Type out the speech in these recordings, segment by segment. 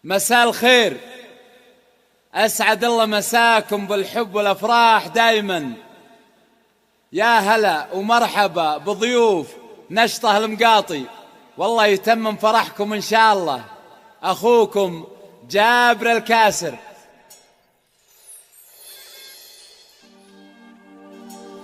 مساء الخير، أسعد الله مساكم بالحب والأفراح دايما. يا هلا ومرحبا بضيوف نشطة المقاطي، والله يتمم فرحكم إن شاء الله. أخوكم جابر الكاسر.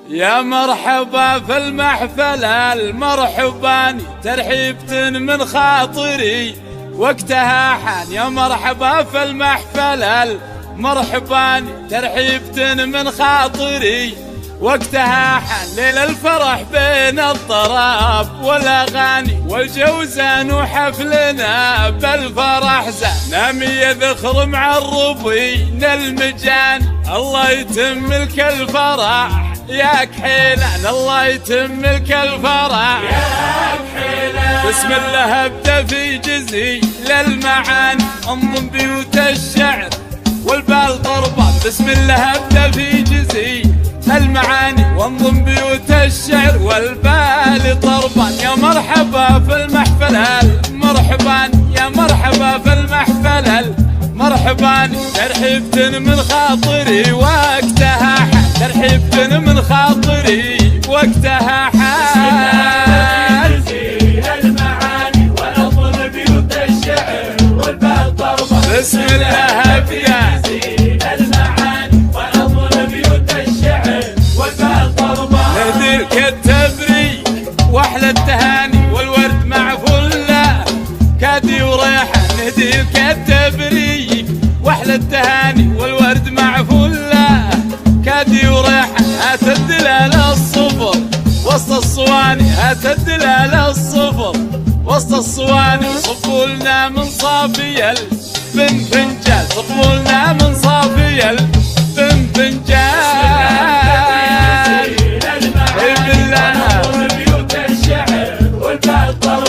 يا مرحبا في المحفل المرحباني، ترحيبة من خاطري وقتها حان. يا مرحبا في المحفل المرحباني، ترحيبة من خاطري وقتها حان. ليل الفرح بين الطراب والأغاني، والجوزان وحفلنا بالفرح زان. نامي ذخر معربين المجان، الله يتم لك الفرح يا كحيلان. الله يتم لك الفرح يا كحيلان. بسم الله ابدا في جزيل المعاني، انظم بيوت الشعر والبال طربان. بسم الله ابدا في جزيل المعاني، وانظم بيوت الشعر والبال طربان. يا مرحبا في المحفل المرحبان، يا مرحبا في المحفل المرحبان. ترحيبة من خاطري وقتها حان، ترحيبة من خاطري وقتها حان. المعاني ونظم بيوت الشعر والبال طربان. بسم الله ابدا نهديك التبري واحلى التهاني، والورد مع فله كادي وريحه. نهديك التبري واحلى التهاني، والورد مع فله كادي وريحه. هات الدلال الصفر وسط الصواني، هات الدلال الصفر وسط الصواني. صفوا لنا من صافي الفنجان، صفوا لنا من صافي الفنجان.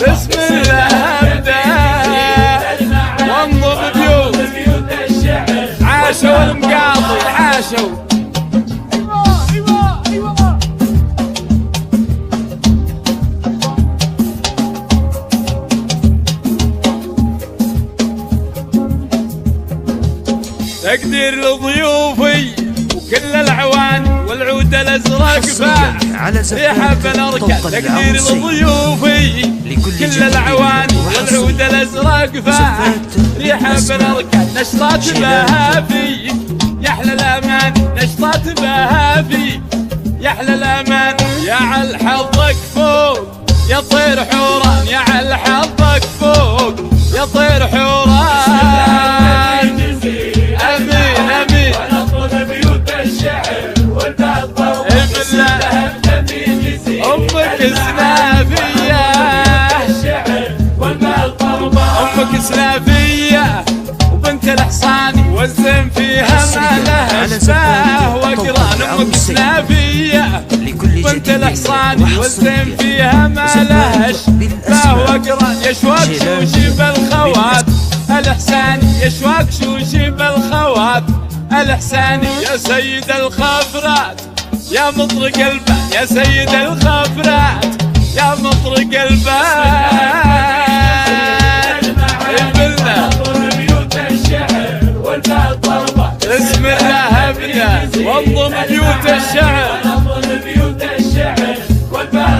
بسم الله ابدا وانظر بيوت الشعر. عاشوا المقاطي عاشوا. تقدير لضيوفي وكل العوان، والعود الازرق فاح ريحه بالاركان. تقدير لضيوفي كل العوان، والعود الازرق فاح ريحه بالاركان. نشطات بهافي يحلى الامان، نشطات بهافي يحلى الامان. يا عل حظك فوق يا طير حوران، يا عل حظك فوق يا طير حوران. امين امين. ونطلب بيوت الشعر والبال طربان. بسم الله ابدا في جزيل امك سلافيه، الشعر والبال طربان. امك سلافيه وبنت الحصاني، والزين فيها ما لها شباه وقران. امك سلافيه وبنت الحصاني، والزين فيها ما لها شباه وقران. يشواك شوشي بالخوات الإحساني، يشواك شوشي بالخوات الإحساني. يا سيد الخفرات يا مطرق البان، يا سيد الخفرات يا مطرق البان. بسم الله ابدا وانظم بيوت الشعر.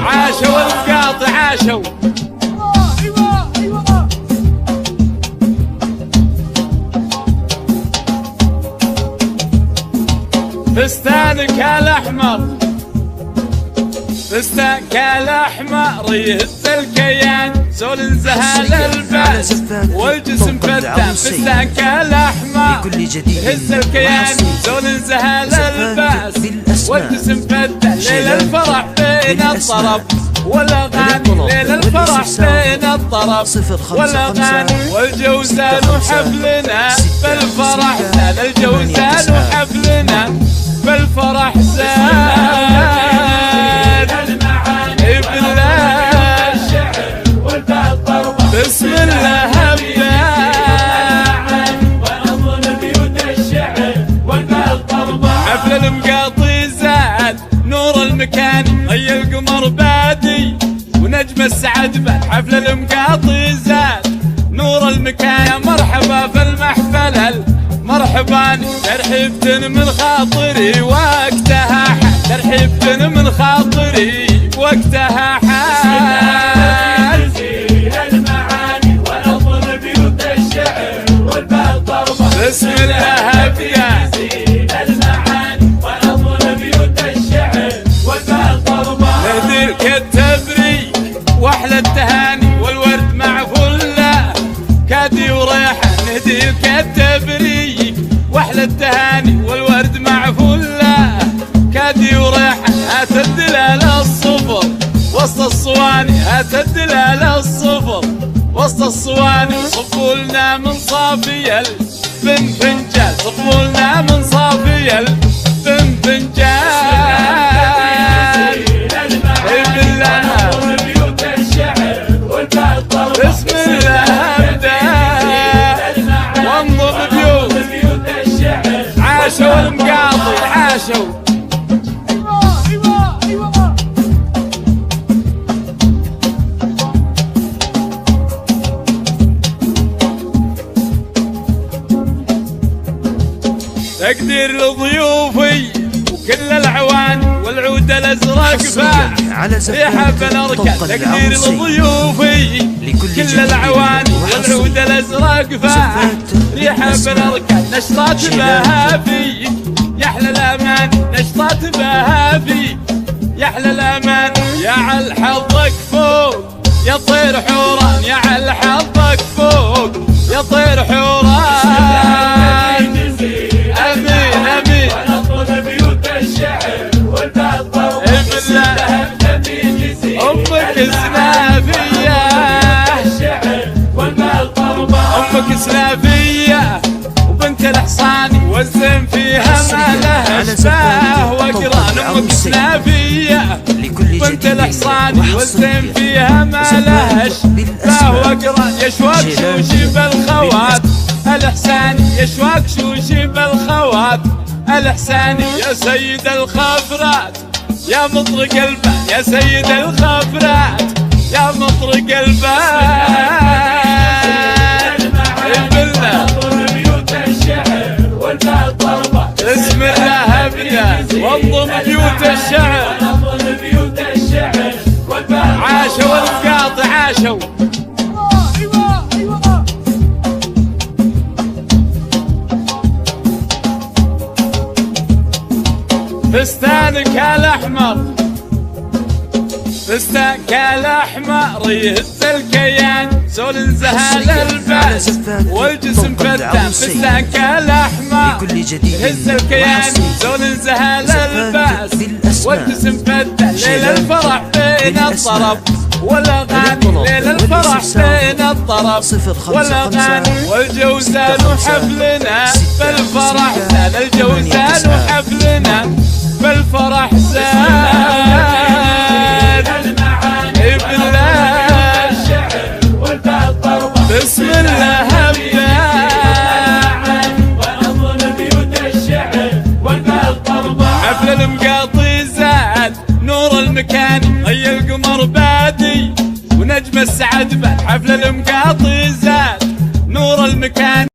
عاشوا المقاطي عاشوا. فستانك الاحمر، فستانك الاحمر يهز الكيان. زول زهال الباس والجسم فتان. فستانك الاحمر يهز الكيان، زول زهال الباس والجسم فتان. ليل الفرح بين الطرب والاغاني، ليل الفرح بين الطرب والاغاني. والجوزان وحفلنا بالفرح زان، الجوزان وحفلنا بالفرح زان. بسم الله ابدا ونظم بيوت الشعر والبال طربان. حفل المقاطي زاد نور المكان، ضي القمر بادي ونجم السعد بان. حفل المقاطي زاد نور المكان. يا مرحبا في مرحبا ترحيبة من خاطري وقتها ترحيبة من خاطري وقتها حال المعاني ونظم بيوت الشعر والبطربة بسم الله ابدا المعاني ونظم بيوت الشعر والبطربة نهديك التبري واحلى التهاني والورد مع فله كادي وريحه نهديك التبري واحلى التهاني والورد مع فله كادي وريحه هات الدلال الصفر وسط الصواني هات الدلال الصفر وسط الصواني صفوا لنا من صافي الفنجان صفوا لنا من صافي الفنجان بسم الله ابدا وانظر بيوت عاشوا المقاضي عاشوا تقدير لضيوفي وكل العوان والعود الازرق فاح ريحه بالاركان تقدير لضيوفي كل العوان والعود الازرق فاح ريحه بالاركان نشطات بهافي يحلى الامان نشطات بهافي يحلى الامان يا عل حظك فوق يا طير حوران يا عل حظك فوق يا طير حوران امين امين ونظم بيوت الشعر والبطربة امك سنافيه امك سنافيه وبنت الحصاني والزين فيها ما لها شباه وقران امك سنافيه بنت الحصاني والزين فيها ما لها شباه وقران يشواك شوشي بالخوات الإحساني يشواك شوشي بالخوات الإحساني يا سيد الخفرات يا مطرق البان يا سيد الخفرات يا مطرق البان بالله بسم الله ابدا وانظم بيوت الشعر عاشوا القاطع عاشوا فستانك الاحمر فستانك الاحمر يهز الكيان زول زهال الباس والجسم فتان فستانك الاحمر يهز الكيان زول زهال الباس والجسم فتان ليل الفرح بين الطرب والاغاني ليل الفرح بين الطرب والاغاني والجوزان وحفلنا بالفرح زان الجوزان وحفلنا بالفرح زان بالله بسم الله ابدا ونظم بيوت الشعر والبطربة حفل المقاطي زاد نور المكان هي القمر بادي ونجم السعد بان حفل المقاطي زاد نور المكان